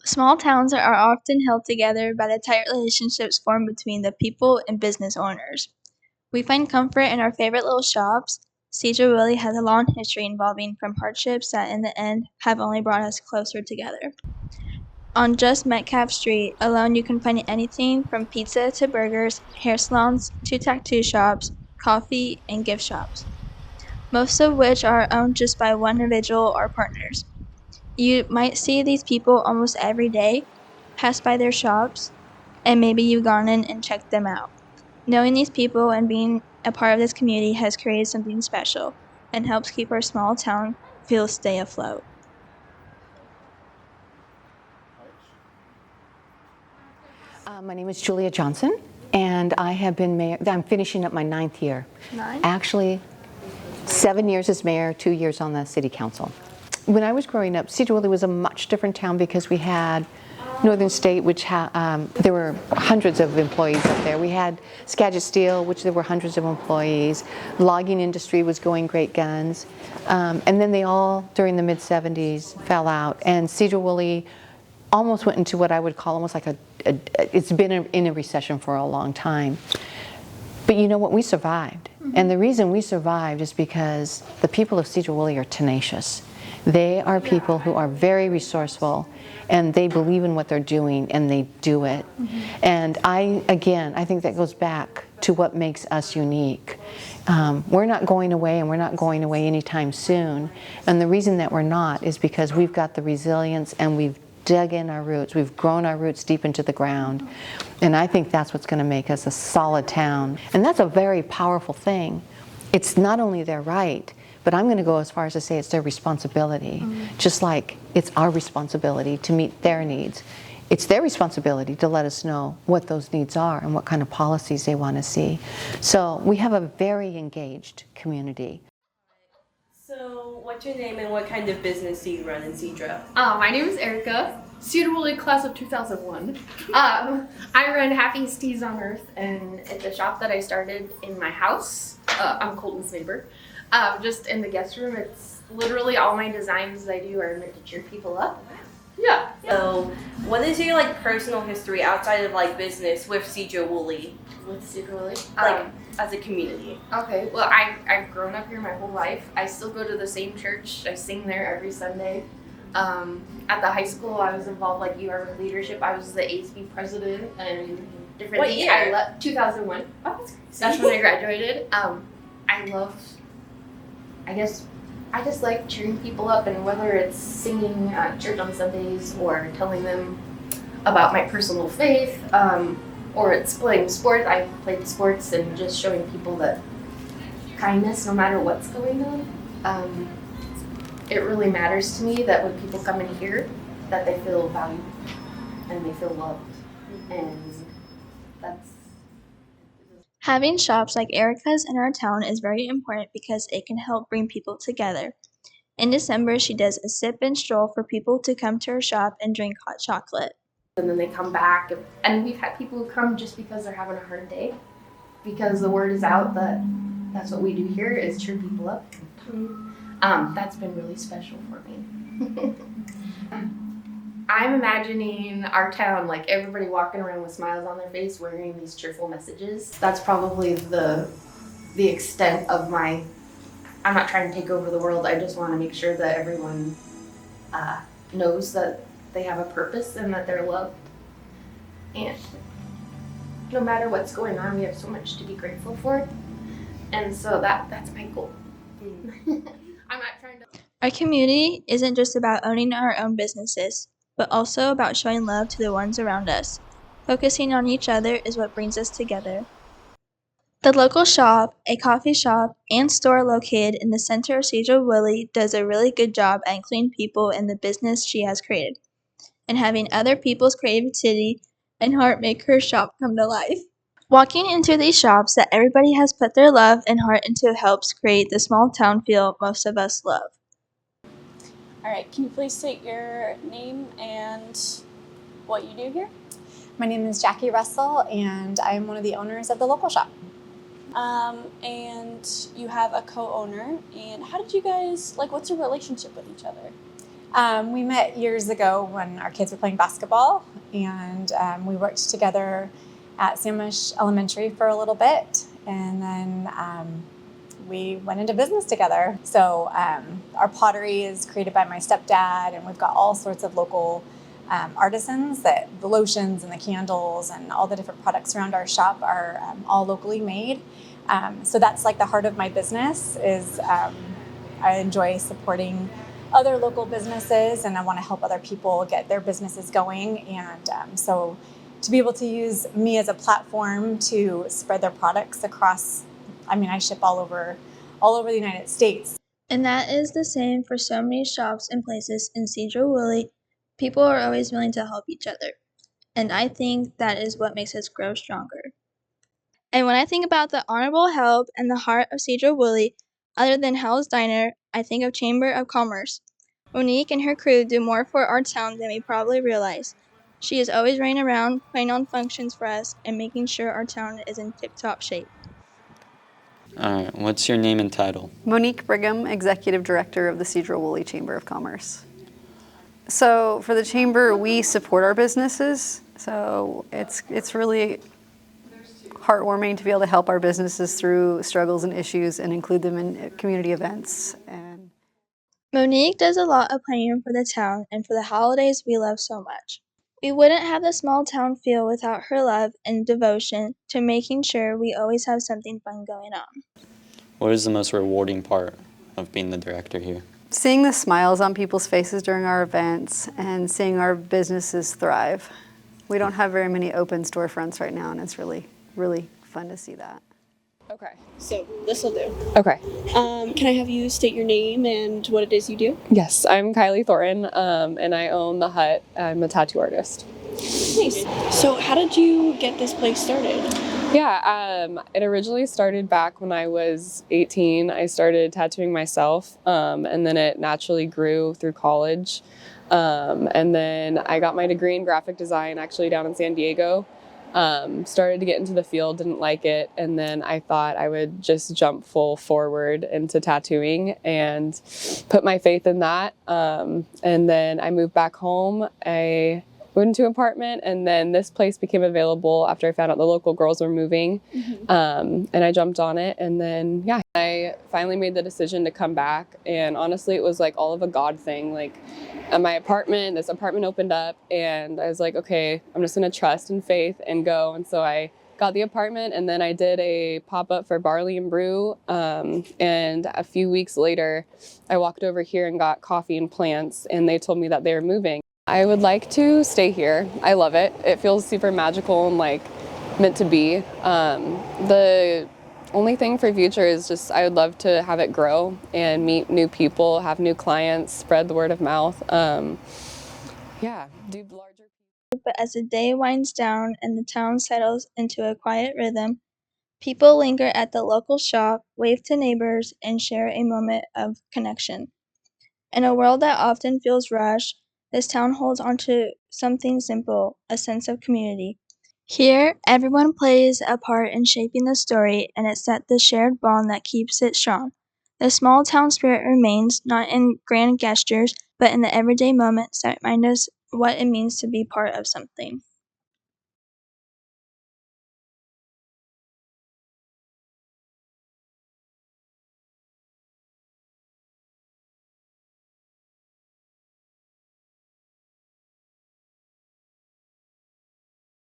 Small towns are often held together by the tight relationships formed between the people and business owners. We find comfort in our favorite little shops. Sedro-Woolley has a long history involving from hardships that in the end have only brought us closer together. On just Metcalf Street alone you can find anything from pizza to burgers, hair salons to tattoo shops, coffee, and gift shops, most of which are owned just by one individual or partners. You might see these people almost every day, pass by their shops, and maybe you've gone in and checked them out. Knowing these people and being a part of this community has created something special and helps keep our small town feel stay afloat. My name is Julia Johnson, and I have been mayor. I'm finishing up my 9th year. 9? Actually, 7 years as mayor, 2 years on the city council. When I was growing up, Sedro-Woolley was a much different town because we had Northern State, which there were hundreds of employees up there. We had Skagit Steel, which there were hundreds of employees. Logging industry was going great guns. And then they all, during the mid-70s, fell out. And Sedro-Woolley almost went into what I would call almost like it's been in a recession for a long time. But you know what? We survived. And the reason we survived is because the people of Sedro-Woolley are tenacious. They are people who are very resourceful, and they believe in what they're doing, and they do it. And I think that goes back to what makes us unique. We're not going away, and we're not going away anytime soon. And the reason that we're not is because we've got the resilience, and we've dug in our roots. We've grown our roots deep into the ground. And I think that's what's going to make us a solid town. And that's a very powerful thing. It's not only their right, but I'm going to go as far as to say it's their responsibility. Just like it's our responsibility to meet their needs. It's their responsibility to let us know what those needs are and what kind of policies they want to see. So we have a very engaged community. So, what's your name and what kind of business do you run in Sedro? My name is Erica, Sedro-Woolley class of 2001. I run Happiest Teas on Earth, and it's a shop that I started in my house. I'm Colton's neighbor. Just in the guest room. It's literally all my designs I do are meant to cheer people up. Yeah. So, what is your personal history outside of business with Sedro-Woolley? With Sedro-Woolley? As a community. Okay, well I've grown up here my whole life. I still go to the same church. I sing there every Sunday. At the high school I was involved like you are with leadership. I was the ASB president and different What things. year? I left 2001. Oh, that's crazy. That's when I graduated. I just like cheering people up, and whether it's singing at church on Sundays or telling them about my personal faith, or it's playing sports. I played sports and just showing people that kindness, no matter what's going on. It really matters to me that when people come in here, that they feel valued and they feel loved, and that's. Having shops like Erica's in our town is very important because it can help bring people together. In December, she does a sip and stroll for people to come to her shop and drink hot chocolate. And then they come back, and we've had people who come just because they're having a hard day, because the word is out that that's what we do here is cheer people up. That's been really special for me. I'm imagining our town, like everybody walking around with smiles on their face, wearing these cheerful messages. That's probably the extent of my. I'm not trying to take over the world. I just want to make sure that everyone knows that they have a purpose and that they're loved. And no matter what's going on, we have so much to be grateful for. And so that's my goal. I'm not trying to. Our community isn't just about owning our own businesses, but also about showing love to the ones around us. Focusing on each other is what brings us together. The local shop, a coffee shop, and store located in the center of Sedro-Woolley does a really good job at including people in the business she has created, and having other people's creativity and heart make her shop come to life. Walking into these shops that everybody has put their love and heart into helps create the small town feel most of us love. All right, can you please state your name and what you do here? My name is Jackie Russell, and I'm one of the owners of the local shop. And you have a co-owner, and how did you guys, what's your relationship with each other? We met years ago when our kids were playing basketball, and we worked together at Sandwich Elementary for a little bit, and then we went into business together. So our pottery is created by my stepdad, and we've got all sorts of local artisans, that the lotions and the candles and all the different products around our shop are all locally made. So that's like the heart of my business is I enjoy supporting other local businesses, and I want to help other people get their businesses going. And so to be able to use me as a platform to spread their products across, I ship all over the United States. And that is the same for so many shops and places in Sedro-Woolley. People are always willing to help each other. And I think that is what makes us grow stronger. And when I think about the honorable help and the heart of Sedro-Woolley, other than Hell's Diner, I think of Chamber of Commerce. Monique and her crew do more for our town than we probably realize. She is always running around, putting on functions for us, and making sure our town is in tip-top shape. All right, what's your name and title? Monique Brigham, Executive Director of the Sedro-Woolley Chamber of Commerce. So for the Chamber, we support our businesses. So it's really heartwarming to be able to help our businesses through struggles and issues and include them in community events. And Monique does a lot of planning for the town and for the holidays we love so much. We wouldn't have the small town feel without her love and devotion to making sure we always have something fun going on. What is the most rewarding part of being the director here? seeing the smiles on people's faces during our events and seeing our businesses thrive. We don't have very many open storefronts right now, and it's really, really fun to see that. Okay, so this will do. Okay. Can I have you state your name and what it is you do? Yes, I'm Kylie Thornton, and I own The Hut. I'm a tattoo artist. Nice. So how did you get this place started? Yeah, it originally started back when I was 18. I started tattooing myself, and then it naturally grew through college. And then I got my degree in graphic design actually down in San Diego. Started to get into the field, didn't like it, and then I thought I would just jump full forward into tattooing and put my faith in that. And then I moved back home. I moved into an apartment, and then this place became available after I found out the local girls were moving. And I jumped on it, and then yeah, I finally made the decision to come back. And honestly, it was like all of a God thing. Like at this apartment opened up, and I was like, okay, I'm just gonna trust and faith and go. And so I got the apartment, and then I did a pop-up for Barley and Brew. And a few weeks later, I walked over here and got coffee and plants, and they told me that they were moving. I would like to stay here. I love it. It feels super magical and like meant to be. The only thing for future is just I would love to have it grow and meet new people, have new clients, spread the word of mouth. Yeah, do larger. But as the day winds down and the town settles into a quiet rhythm, people linger at the local shop, wave to neighbors, and share a moment of connection. In a world that often feels rushed, this town holds onto something simple, a sense of community. Here, everyone plays a part in shaping the story, and it's that the shared bond that keeps it strong. The small town spirit remains, not in grand gestures, but in the everyday moments that remind us what it means to be part of something.